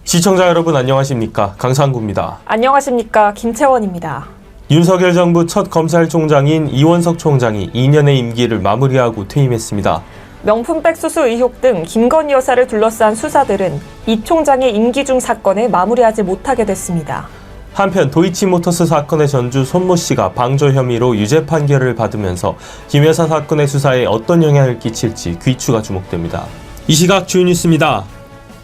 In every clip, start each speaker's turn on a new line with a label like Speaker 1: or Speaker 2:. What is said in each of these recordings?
Speaker 1: 시청자 여러분 안녕하십니까? 강상구입니다.
Speaker 2: 안녕하십니까? 김채원입니다.
Speaker 1: 윤석열 정부 첫 검찰총장인 이원석 총장이 2년의 임기를 마무리하고 퇴임했습니다.
Speaker 2: 명품백 수수 의혹 등 김건희 여사를 둘러싼 수사들은 이 총장의 임기 중 사건을 마무리하지 못하게 됐습니다.
Speaker 1: 한편 도이치모터스 사건의 전주 손모 씨가 방조 혐의로 유죄 판결을 받으면서 김 여사 사건의 수사에 어떤 영향을 끼칠지 귀추가 주목됩니다. 이 시각 주요 뉴스입니다.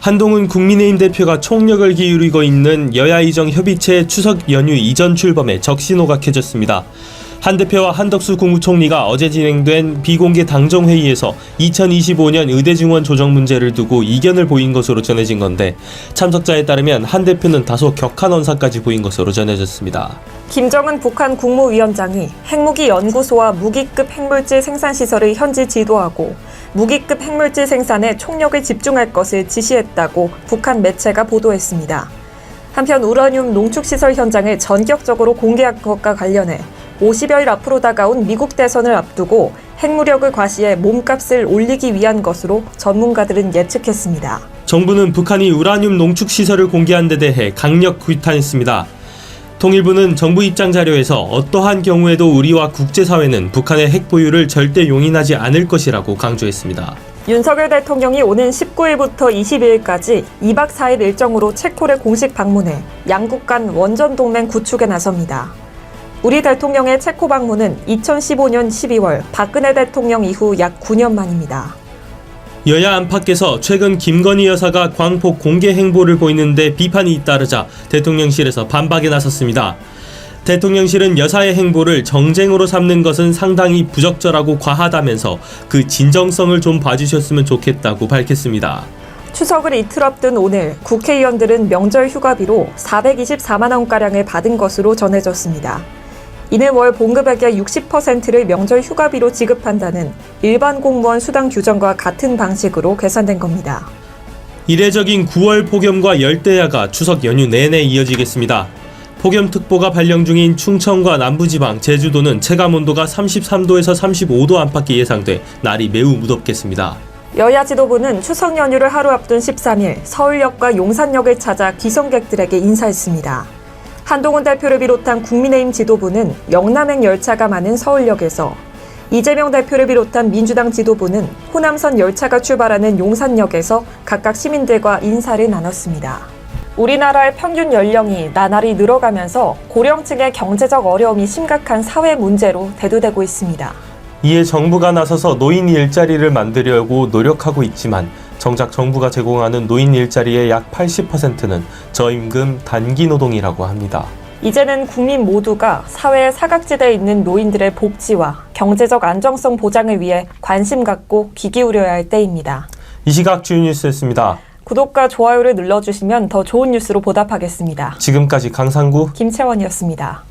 Speaker 1: 한동훈 국민의힘 대표가 총력을 기울이고 있는 여야 이정 협의체 추석 연휴 이전 출범에 적신호가 켜졌습니다. 한 대표와 한덕수 국무총리가 어제 진행된 비공개 당정회의에서 2025년 의대 증원 조정 문제를 두고 이견을 보인 것으로 전해진 건데, 참석자에 따르면 한 대표는 다소 격한 언사까지 보인 것으로 전해졌습니다.
Speaker 2: 김정은 북한 국무위원장이 핵무기 연구소와 무기급 핵물질 생산시설을 현지 지도하고 무기급 핵물질 생산에 총력을 집중할 것을 지시했다고 북한 매체가 보도했습니다. 한편 우라늄 농축시설 현장을 전격적으로 공개한 것과 관련해 50여일 앞으로 다가온 미국 대선을 앞두고 핵무력을 과시해 몸값을 올리기 위한 것으로 전문가들은 예측했습니다.
Speaker 1: 정부는 북한이 우라늄 농축시설을 공개한 데 대해 강력 규탄했습니다. 통일부는 정부 입장 자료에서 어떠한 경우에도 우리와 국제사회는 북한의 핵 보유를 절대 용인하지 않을 것이라고 강조했습니다.
Speaker 2: 윤석열 대통령이 오는 19일부터 22일까지 2박 4일 일정으로 체코를 공식 방문해 양국 간 원전 동맹 구축에 나섭니다. 우리 대통령의 체코 방문은 2015년 12월 박근혜 대통령 이후 약 9년 만입니다.
Speaker 1: 여야 안팎에서 최근 김건희 여사가 광폭 공개 행보를 보이는데 비판이 잇따르자 대통령실에서 반박에 나섰습니다. 대통령실은 여사의 행보를 정쟁으로 삼는 것은 상당히 부적절하고 과하다면서 그 진정성을 좀 봐주셨으면 좋겠다고 밝혔습니다.
Speaker 2: 추석을 이틀 앞둔 오늘 국회의원들은 명절 휴가비로 424만 원가량을 받은 것으로 전해졌습니다. 이는 월 봉급액의 60%를 명절 휴가비로 지급한다는 일반 공무원 수당 규정과 같은 방식으로 계산된 겁니다. 이례적인
Speaker 1: 9월 폭염과 열대야가 추석 연휴 내내 이어지겠습니다. 폭염특보가 발령 중인 충청과 남부지방, 제주도는 체감온도가 33도에서 35도 안팎이 예상돼 날이 매우 무덥겠습니다.
Speaker 2: 여야 지도부는 추석 연휴를 하루 앞둔 13일 서울역과 용산역을 찾아 기성객들에게 인사했습니다. 한동훈 대표를 비롯한 국민의힘 지도부는 영남행 열차가 많은 서울역에서, 이재명 대표를 비롯한 민주당 지도부는 호남선 열차가 출발하는 용산역에서 각각 시민들과 인사를 나눴습니다. 우리나라의 평균 연령이 나날이 늘어가면서 고령층의 경제적 어려움이 심각한 사회 문제로 대두되고 있습니다.
Speaker 1: 이에 정부가 나서서 노인 일자리를 만들려고 노력하고 있지만 정작 정부가 제공하는 노인 일자리의 약 80%는 저임금 단기 노동이라고 합니다.
Speaker 2: 이제는 국민 모두가 사회의 사각지대에 있는 노인들의 복지와 경제적 안정성 보장을 위해 관심 갖고 귀 기울여야 할 때입니다.
Speaker 1: 이 시각 주요 뉴스였습니다.
Speaker 2: 구독과 좋아요를 눌러주시면 더 좋은 뉴스로 보답하겠습니다.
Speaker 1: 지금까지 강상구,
Speaker 2: 김채원이었습니다.